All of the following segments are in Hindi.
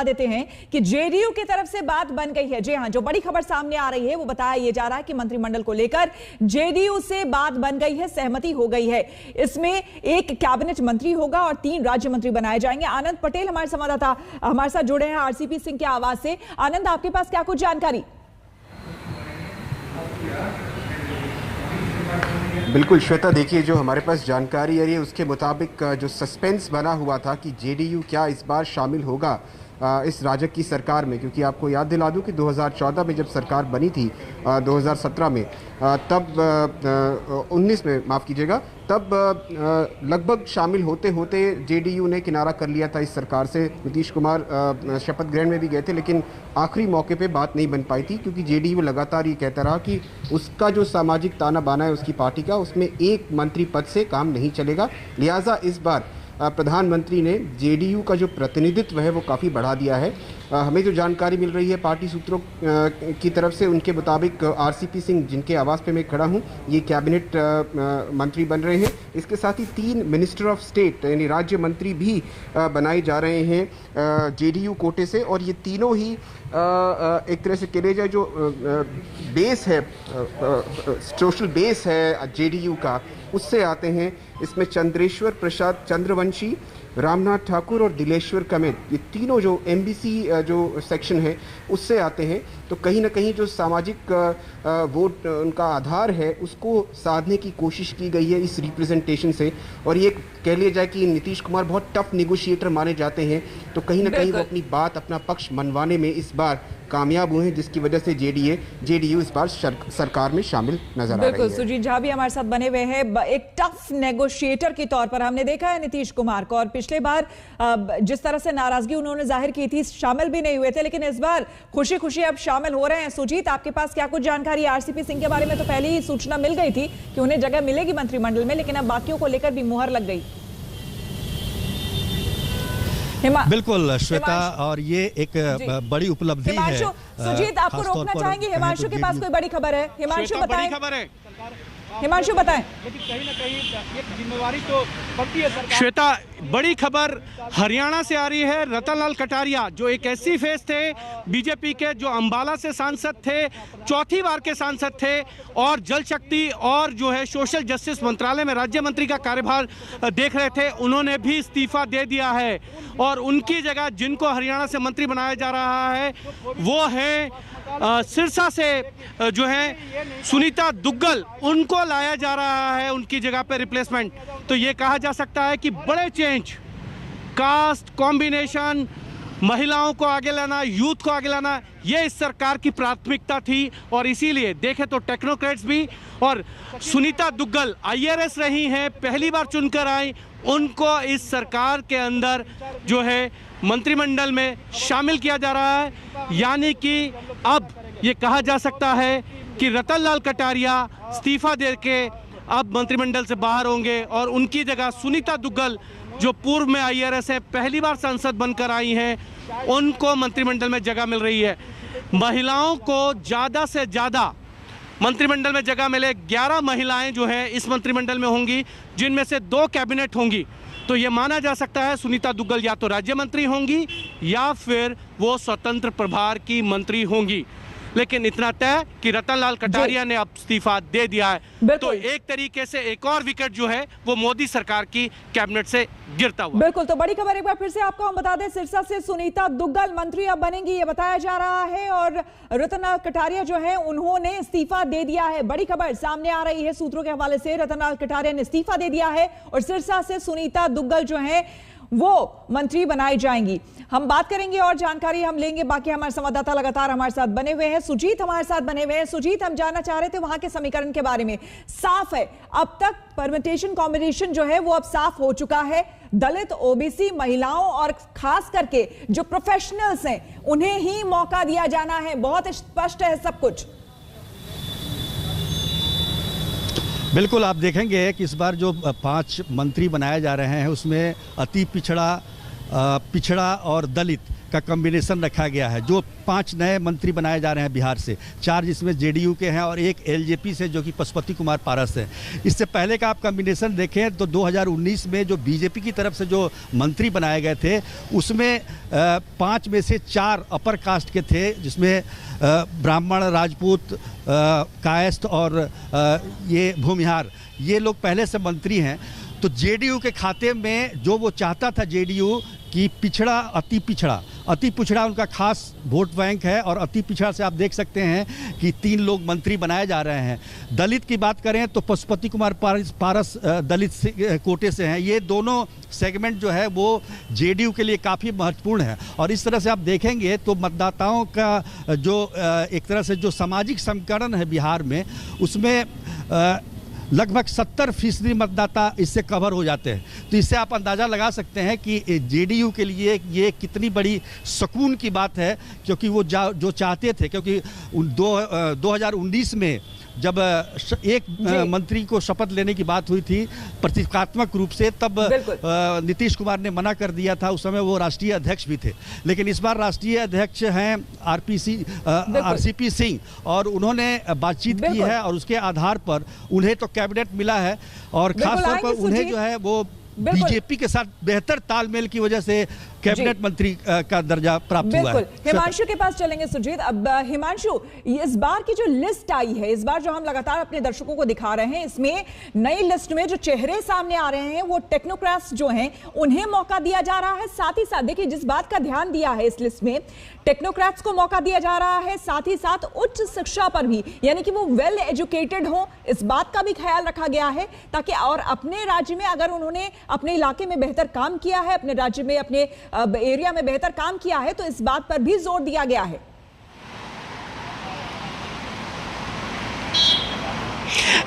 देते हैं कि जेडीयू की तरफ से बात बन गई है। जी हां, जो बड़ी खबर सामने आ रही है वो बताया जा रहा है कि मंत्रिमंडल को लेकर जेडीयू से बात बन गई है, सहमति हो गई है। इसमें एक कैबिनेट मंत्री होगा और 3 राज्य मंत्री बनाए जाएंगे। आनंद पटेल हमारे संवाददाता हमारे साथ जुड़े हैं आरसीपी सिंह के आवाज से। आनंद, आपके पास क्या कुछ जानकारी? बिल्कुल श्वेता, देखिए जो हमारे पास जानकारी आ रही है उसके मुताबिक जो सस्पेंस बना हुआ था कि जेडीयू क्या इस बार शामिल होगा इस राजग की सरकार में, क्योंकि आपको याद दिला दूं कि 2014 में जब सरकार बनी थी, 2017 में, तब 19 में माफ़ कीजिएगा, तब लगभग शामिल होते होते जेडीयू ने किनारा कर लिया था इस सरकार से। नीतीश कुमार शपथ ग्रहण में भी गए थे, लेकिन आखिरी मौके पे बात नहीं बन पाई थी, क्योंकि जेडीयू लगातार ये कहता रहा कि उसका जो सामाजिक ताना बाना है उसकी पार्टी का, उसमें एक मंत्री पद से काम नहीं चलेगा। लिहाजा इस बार प्रधानमंत्री ने जेडीयू का जो प्रतिनिधित्व है वो काफ़ी बढ़ा दिया है। हमें जो जानकारी मिल रही है पार्टी सूत्रों की तरफ से, उनके मुताबिक आरसीपी सिंह, जिनके आवास पे मैं खड़ा हूँ, ये कैबिनेट मंत्री बन रहे हैं। इसके साथ ही 3 मिनिस्टर ऑफ स्टेट यानी राज्य मंत्री भी बनाए जा रहे हैं जेडीयू कोटे से, और ये तीनों ही एक तरह से कह लीजिए जो बेस है, सोशल बेस है जेडीयू का, उससे आते हैं। इसमें चंद्रेश्वर प्रसाद चंद्रवंशी, रामनाथ ठाकुर और दिलेश्वर कमेत, ये तीनों जो एमबीसी जो सेक्शन है उससे आते हैं। तो कहीं ना कहीं जो सामाजिक वोट उनका आधार है उसको साधने की कोशिश की गई है इस रिप्रेजेंटेशन से। और ये कह लिया जाए कि नीतीश कुमार बहुत टफ नेगोशिएटर माने जाते हैं, तो कहीं ना कहीं वो अपनी बात, अपना पक्ष मनवाने में इस बार कामयाब हुए हैं, जिसकी वजह से जेडीयू इस बार सरकार में शामिल नजर आ रही है। बिल्कुल, सुजीत झा भी हमारे साथ बने हुए हैं। एक टफ नेगोशिएटर के तौर पर हमने देखा है नीतीश कुमार को, और पिछले बार जिस तरह से नाराजगी उन्होंने जाहिर की थी, शामिल भी नहीं हुए थे, लेकिन इस बार खुशी खुशी अब शामिल हो रहे हैं। सुजीत, आपके पास क्या कुछ जानकारी? आरसीपी सिंह के बारे में तो पहले ही सूचना मिल गई थी कि उन्हें जगह मिलेगी मंत्रिमंडल में, लेकिन अब बाकियों को लेकर भी मुहर लग गई। बिल्कुल श्वेता, और ये एक बड़ी उपलब्धि है। सुजीत, आपको रोकना चाहेंगे, हिमांशु के पास कोई बड़ी खबर है? हिमांशु बताएं। हिमांशु बताएं। लेकिन कहीं ना कहीं ये जिम्मेवारी तो बनती है सरकार। श्वेता, बड़ी खबर हरियाणा से आ रही है। रतनलाल कटारिया जो एक ऐसी फेस थे बीजेपी के, जो अंबाला से सांसद थे, 4थी बार के सांसद थे, और जल शक्ति और जो है सोशल जस्टिस मंत्रालय में राज्य मंत्री का कार्यभार देख रहे थे, उन्होंने भी इस्तीफा दे दिया है। और उनकी जगह जिनको हरियाणा से मंत्री बनाया जा रहा है वो है सिरसा से जो है सुनीता दुग्गल, उनको लाया जा रहा है उनकी जगह पे रिप्लेसमेंट। तो ये कहा जा सकता है कि बड़े चेंज, कास्ट कॉम्बिनेशन, महिलाओं को आगे लाना, यूथ को आगे लाना, ये इस सरकार की प्राथमिकता थी। और इसीलिए देखें तो टेक्नोक्रेट्स भी, और सुनीता दुग्गल आईआरएस रही हैं, पहली बार चुनकर आई, उनको इस सरकार के अंदर जो है मंत्रिमंडल में शामिल किया जा रहा है। यानी कि अब ये कहा जा सकता है कि रतनलाल कटारिया इस्तीफा दे के अब मंत्रिमंडल से बाहर होंगे, और उनकी जगह सुनीता दुग्गल जो पूर्व में आईआरएस है, पहली बार सांसद बनकर आई हैं, उनको मंत्रिमंडल में जगह मिल रही है। महिलाओं को ज़्यादा से ज़्यादा मंत्रिमंडल में जगह मिले। 11 महिलाएं जो हैं इस मंत्रिमंडल में होंगी, जिनमें से 2 कैबिनेट होंगी। तो ये माना जा सकता है सुनीता दुग्गल या तो राज्य मंत्री होंगी या फिर वो स्वतंत्र प्रभार की मंत्री होंगी। लेकिन इतना तय कि रतनलाल कटारिया ने अब इस्तीफा दे दिया है। तो एक तरीके से एक और विकेट जो है वो मोदी सरकार की कैबिनेट से गिरता हुआ। बिल्कुल, तो बड़ी खबर एक बार फिर से आपको हम बता दें, सिरसा से सुनीता दुग्गल मंत्री अब बनेंगी, ये बताया जा रहा है, और रतनलाल कटारिया जो है उन्होंने इस्तीफा दे दिया है। बड़ी खबर सामने आ रही है सूत्रों के हवाले से, रतनलाल कटारिया ने इस्तीफा दे दिया है और सिरसा से सुनीता दुग्गल जो है वो मंत्री बनाई जाएंगी। हम बात करेंगे और जानकारी हम लेंगे, बाकी हमारे संवाददाता लगातार हमारे साथ बने हुए हैं। सुजीत हमारे साथ बने हुए हैं। सुजीत, हम जानना चाह रहे थे वहां के समीकरण के बारे में। साफ है अब तक परम्यूटेशन कॉम्बिनेशन जो है वो अब साफ हो चुका है। दलित, ओबीसी, महिलाओं और खास करके जो प्रोफेशनल्स हैं उन्हें ही मौका दिया जाना है। बहुत स्पष्ट है सब कुछ। बिल्कुल, आप देखेंगे कि इस बार जो 5 मंत्री बनाए जा रहे हैं उसमें अति पिछड़ा और दलित, का कॉम्बिनेशन रखा गया है। जो 5 नए मंत्री बनाए जा रहे हैं बिहार से, 4 जिसमें जेडीयू के हैं और 1 एलजेपी से जो कि पशुपति कुमार पारस है। इससे पहले का आप कॉम्बिनेशन देखें तो 2019 में जो बीजेपी की तरफ से जो मंत्री बनाए गए थे उसमें 5 में से 4 अपर कास्ट के थे, जिसमें ब्राह्मण, राजपूत, कायस्थ और ये भूमिहार, ये लोग पहले से मंत्री हैं। तो जेडीयू के खाते में जो वो चाहता था जेडीयू कि पिछड़ा अति पिछड़ा उनका खास वोट बैंक है। और अति पिछड़ा से आप देख सकते हैं कि 3 लोग मंत्री बनाए जा रहे हैं। दलित की बात करें तो पशुपति कुमार पारस दलित कोटे से हैं। ये दोनों सेगमेंट जो है वो जेडीयू के लिए काफ़ी महत्वपूर्ण है। और इस तरह से आप देखेंगे तो मतदाताओं का जो एक तरह से जो सामाजिक समीकरण है बिहार में, उसमें लगभग 70% मतदाता इससे कवर हो जाते हैं। तो इससे आप अंदाज़ा लगा सकते हैं कि जेडीयू के लिए ये कितनी बड़ी सुकून की बात है, क्योंकि वो जो चाहते थे, क्योंकि 2019 में जब एक मंत्री को शपथ लेने की बात हुई थी प्रतीकात्मक रूप से, तब नीतीश कुमार ने मना कर दिया था। उस समय वो राष्ट्रीय अध्यक्ष भी थे, लेकिन इस बार राष्ट्रीय अध्यक्ष हैं आरसीपी सिंह, और उन्होंने बातचीत की है और उसके आधार पर उन्हें तो कैबिनेट मिला है। और खास तौर पर उन्हें जो है वो बीजेपी के साथ बेहतर तालमेल की वजह से कैबिनेट मंत्री का दर्जा प्राप्त हुआ है। हिमांशु के पास चलेंगे सुजीत। अब हिमांशु, इस बार की जो लिस्ट आई है, इस बार जो हम लगातार अपने दर्शकों को दिखा रहे हैं, इसमें नई लिस्ट में जो चेहरे सामने आ रहे हैं वो टेक्नोक्रेट्स जो हैं उन्हें मौका दिया जा रहा है। साथ ही साथ देखिए, जिस बात का ध्यान दिया है इस लिस्ट में, टेक्नोक्रेट्स को मौका दिया जा रहा है, साथ ही साथ उच्च शिक्षा पर भी, यानी कि वो वेल एजुकेटेड हो, इस बात का भी ख्याल रखा गया है, ताकि और अपने राज्य में अगर उन्होंने अपने इलाके में बेहतर काम किया है, अपने राज्य में अपने एरिया में बेहतर काम किया है, तो इस बात पर भी जोर दिया गया है।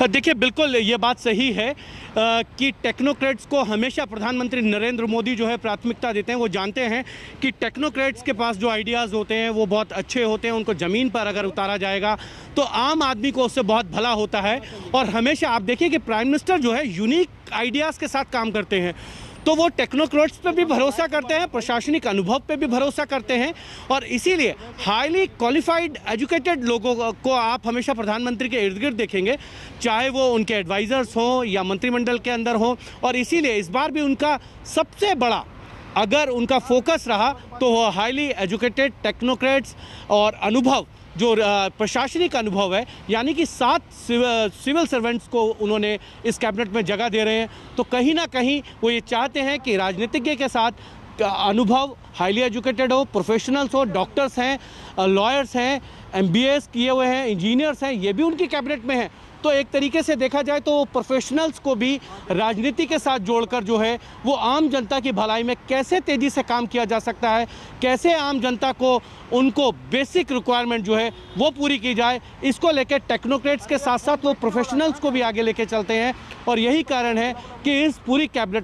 देखिए, बिल्कुल ये बात सही है कि टेक्नोक्रेट्स को हमेशा प्रधानमंत्री नरेंद्र मोदी जो है प्राथमिकता देते हैं। वो जानते हैं कि टेक्नोक्रेट्स के पास जो आइडियाज़ होते हैं वो बहुत अच्छे होते हैं, उनको ज़मीन पर अगर उतारा जाएगा तो आम आदमी को उससे बहुत भला होता है। और हमेशा आप देखिए कि प्राइम मिनिस्टर जो है यूनिक आइडियाज़ के साथ काम करते हैं, तो वो टेक्नोक्रेट्स पे भी भरोसा करते हैं, प्रशासनिक अनुभव पे भी भरोसा करते हैं। और इसीलिए हाईली क्वालिफाइड एजुकेटेड लोगों को आप हमेशा प्रधानमंत्री के इर्द गिर्द देखेंगे, चाहे वो उनके एडवाइज़र्स हों या मंत्रिमंडल के अंदर हों। और इसीलिए इस बार भी उनका सबसे बड़ा अगर उनका फोकस रहा तो वो हाईली एजुकेटेड टेक्नोक्रेट्स और अनुभव, जो प्रशासनिक अनुभव है, यानी कि 7 सिविल सर्वेंट्स को उन्होंने इस कैबिनेट में जगह दे रहे हैं। तो कहीं ना कहीं वो ये चाहते हैं कि राजनीतिज्ञ के साथ अनुभव, हाईली एजुकेटेड हो, प्रोफेशनल्स हो, डॉक्टर्स हैं, लॉयर्स हैं, MBAs किए हुए हैं, इंजीनियर्स हैं, ये भी उनकी कैबिनेट में हैं। तो एक तरीके से देखा जाए तो प्रोफेशनल्स को भी राजनीति के साथ जोड़कर जो है वो आम जनता की भलाई में कैसे तेज़ी से काम किया जा सकता है, कैसे आम जनता को उनको बेसिक रिक्वायरमेंट जो है वो पूरी की जाए, इसको लेकर टेक्नोक्रेट्स के साथ साथ वो प्रोफेशनल्स को भी आगे लेके चलते हैं। और यही कारण है कि इस पूरी कैबिनेट